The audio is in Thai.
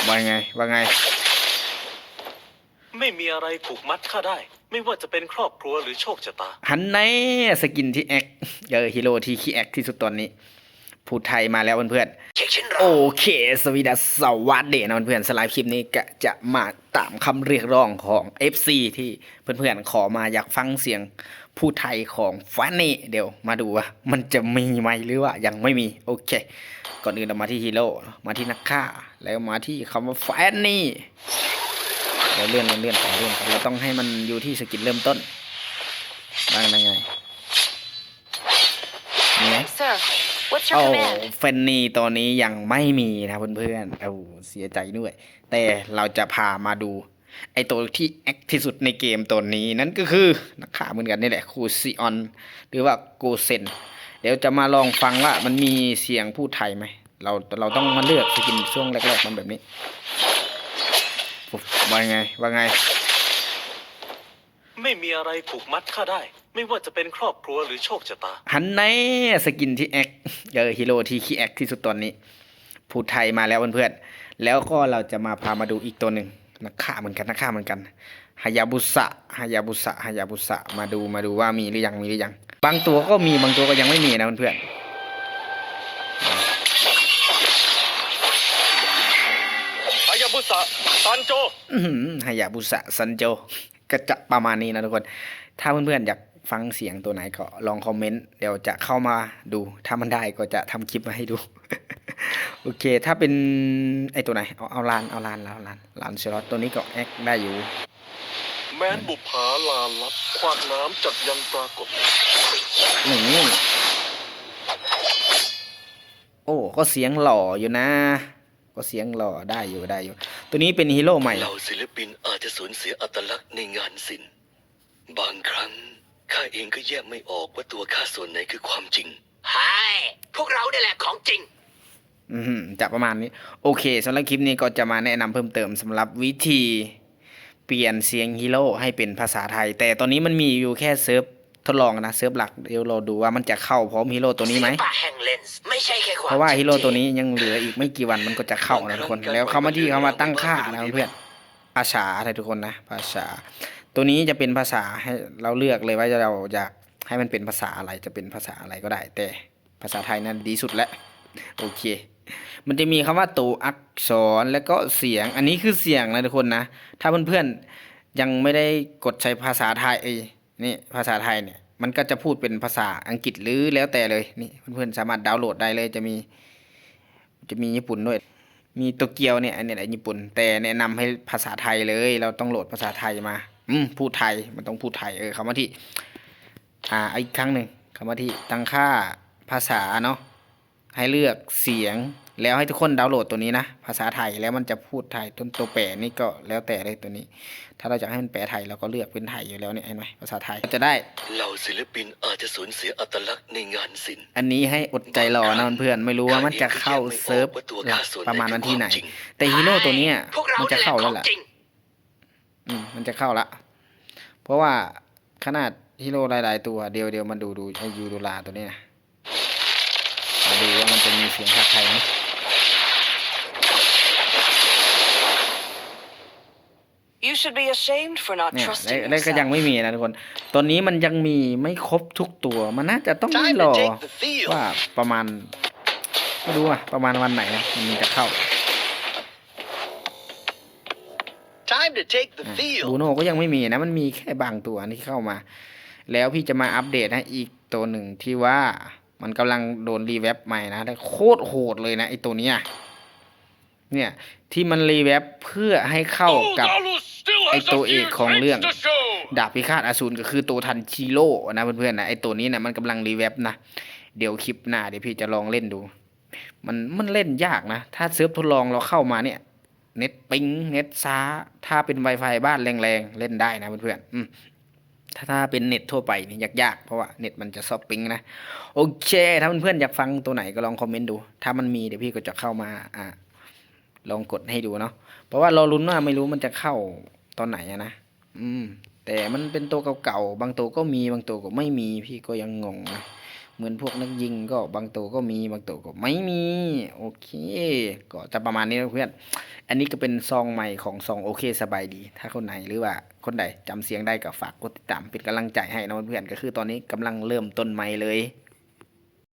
ว่าไงว่าไงไม่มีอะไรผูกมัดข้าได้ ไม่ว่าจะเป็นครอบครัวหรือโชคชะตา หันในสกินที่แอคฮีโร่ที่ขี้แอคที่สุดตอนนี้พูดไทยมาแล้วเพื่อนๆโอเคสวีดัสสวัสดีนะเพื่อนๆสไลด์คลิปนี้ก็จะมาตามคำเรียกร้องของ FC ที่เพื่อนๆขอมาอยากฟังเสียงพูดไทยของฟานี่เดี๋ยวมาดูว่ามันจะมีไหมหรือว่ายังไม่มีโอเคก่อนอื่นเรามาที่ฮีโร่มาที่นักฆ่าแล้วมาที่คำว่าฟานี่เดี๋ยวเลื่อนก่อนเราต้องให้มันอยู่ที่สกินเริ่มต้นบ้างยังไงมีไหม Sir, what's โอ้ your command? เฟนนีตอนนี้ยังไม่มีนะเพื่อนๆเสียใจด้วย แต่เราจะพามาดูไอตัวที่แอคที่สุดในเกมตัวนี้นั่นก็คือนักข่าเหมือนกันนี่แหละคูซิออนหรือว่าโกเซนเดี๋ยวจะมาลองฟังว่ามันมีเสียงพูดไทยไหมเราต้องมาเลือกสกินช่วงแรกๆมันแบบนี้ว่าไง ไม่มีอะไรผูกมัดข้าได้ ไม่ว่าจะเป็นครอบครัวหรือโชคชะตา หันในสกินที่แอคฮีโร่ที่ขี้แอคที่สุดตอนนี้พูดไทยมาแล้วเพื่อนๆแล้วก็เราจะมาพามาดูอีกตัวหนึ่งนักฆ่าเหมือนกันฮายาบุสะมาดูว่ามีหรือยังบางตัวก็มีบางตัวก็ยังไม่มีนะเพื่อนฮายาบุสะซันโจ ฮายาบุสะซันโจก็จะประมาณนี้นะทุกคนถ้าเพื่อนๆอยากฟังเสียงตัวไหนก็ลองคอมเมนต์เดี๋ยวจะเข้ามาดูถ้ามันได้ก็จะทำคลิปมาให้ดู โอเคถ้าเป็นไอตัวไหนเอาลานเชลอตตัวนี้ก็แอคได้อยู่ แม้นบุภาลาลับควักน้ำจัดยังปรากฏ นี่โอ้ก็เสียงหล่ออยู่นะก็เสียงหล่อได้อยู่ตัวนี้เป็นฮีโร่ใหม่ เหล่าศิลปินอาจจะสูญเสียอัตลักษณ์ในงานศิลป์บางครั้งข้าเองก็แยกไม่ออกว่าตัวข้าส่วนไหนคือความจริงใช่พวกเราเนี่ยแหละของจริง จะประมาณนี้โอเคสำหรับคลิปนี้ก็จะมาแนะนำเพิ่มเติมสำหรับวิธีเปลี่ยนเสียงฮีโร่ให้เป็นภาษาไทยแต่ตอนนี้มันมีอยู่แค่เซิร์ฟทดลองนะเซิร์ฟหลักเดี๋ยวเราดูว่ามันจะเข้าพร้อมฮีโร่ตัวนี้ไหมเพราะว่าฮีโร่ตัวนี้ยังเหลืออีกไม่กี่วันมันก็จะเข้านะทุกคนแล้วเข้ามาตั้งค่านะเพื่อนภาษาอะไรทุกคนนะภาษาตัวนี้จะเป็นภาษาให้เราเลือกเลยว่าเราอยากให้มันเป็นภาษาอะไรจะเป็นภาษาอะไรก็ได้แต่ภาษาไทยนั้นดีสุดแล้วโอเคมันจะมีคำว่าตัวอักษรแล้วก็เสียงอันนี้คือเสียงนะทุกคนนะถ้าเพื่อนๆยังไม่ได้กดใช้ภาษาไทยนี่ภาษาไทยเนี่ยมันก็จะพูดเป็นภาษาอังกฤษหรือแล้วแต่เลยนี่เพื่อนๆสามารถดาวน์โหลดได้เลยจะมีญี่ปุ่นด้วยมีโตเกียวเนี่ยอันนี้แหละญี่ปุ่นแต่แนะนำให้ภาษาไทยเลยเราต้องโหลดภาษาไทยมาพูดไทยมันต้องพูดไทยคำว่าที่อีกครั้งหนึ่งคำว่าที่ตั้งค่าภาษาเนาะให้เลือกเสียงแล้วให้ทุกคนดาวน์โหลดตัวนี้นะภาษาไทยแล้วมันจะพูดไทยต้นตัวแปรนี่ก็แล้วแต่เลยตัวนี้ ถ้าเราจะให้มันแปลไทยเราก็เลือกเป็นไทยอยู่แล้วเนี่ยเห็นไหมภาษาไทยจะได้เหล่าศิลปินอาจจะสูญเสียอัตลักษณ์ในงานศิลป์อันนี้ให้อดใจรอนะเพื่อนไม่รู้ว่ามันจะเข้าเซิร์ฟประมาณวันที่ไหนแต่ฮีโร่ตัวนี้มันจะเข้าแล้วแหละมันจะเข้าละเพราะว่าขนาดฮีโร่หลายๆตัวเดียวมันดูไอยูดูลาตัวนี้นะมาดูว่ามันจะมีเสียงภาคไทยไหมเนี่ยแล้วก็ยังไม่มีนะทุกคนตอนนี้มันยังมีไม่ครบทุกตัวมันน่าจะต้องรอว่าประมาณไม่รู้อะประมาณวันไหนนะมันจะเข้าบูโน่ก็ยังไม่มีนะมันมีแค่บางตัวที่เข้ามาแล้วพี่จะมาอัปเดตให้อีกตัวหนึ่งที่ว่ามันกำลังโดนรีแวปใหม่นะแต่โคตรโหดเลยนะไอตัวเนี้ยเนี่ยที่มันรีแวปเพื่อให้เข้ากับไอตัวเอกของเรื่องดาบพิฆาตอสูรก็คือตัวทันชิโร่นะเพื่อนๆนะไอตัวนี้นะมันกำลังรีแวปนะเดี๋ยวคลิปหน้าเดี๋ยวพี่จะลองเล่นดูมันเล่นยากนะถ้าเซิร์ฟทดลองเราเข้ามาเนี่ยเน็ตปิงเน็ตช้าถ้าเป็น Wi-Fi บ้านแรงๆเล่นได้นะเพื่อนๆถ้าเป็นเน็ตทั่วไปนี่ยากเพราะว่าเน็ตมันจะซอฟปิงนะโอเคถ้าเพื่อนๆอยากฟังตัวไหนก็ลองคอมเมนต์ดูถ้ามันมีเดี๋ยวพี่ก็จะเข้ามาลองกดให้ดูเนาะเพราะว่าเราลุ้นว่าไม่รู้มันจะเข้าตอนไหนนะแต่มันเป็นตัวเก่าๆบางตัวก็มีบางตัวก็ไม่มีพี่ก็ยังงงนะ เหมือนพวกนักยิงก็บางตัวก็มีบางตัวก็ไม่มีโอเคก็จะประมาณนี้นะเพื่อนอันนี้ก็เป็นซองใหม่ของซองโอเคสบายดี ถ้าคนไหนหรือว่าคนใดจำเสียงได้ก็ฝากกดติดตามเป็นกำลังใจให้นะเพื่อนๆก็คือตอนนี้กำลังเริ่มต้นใหม่เลย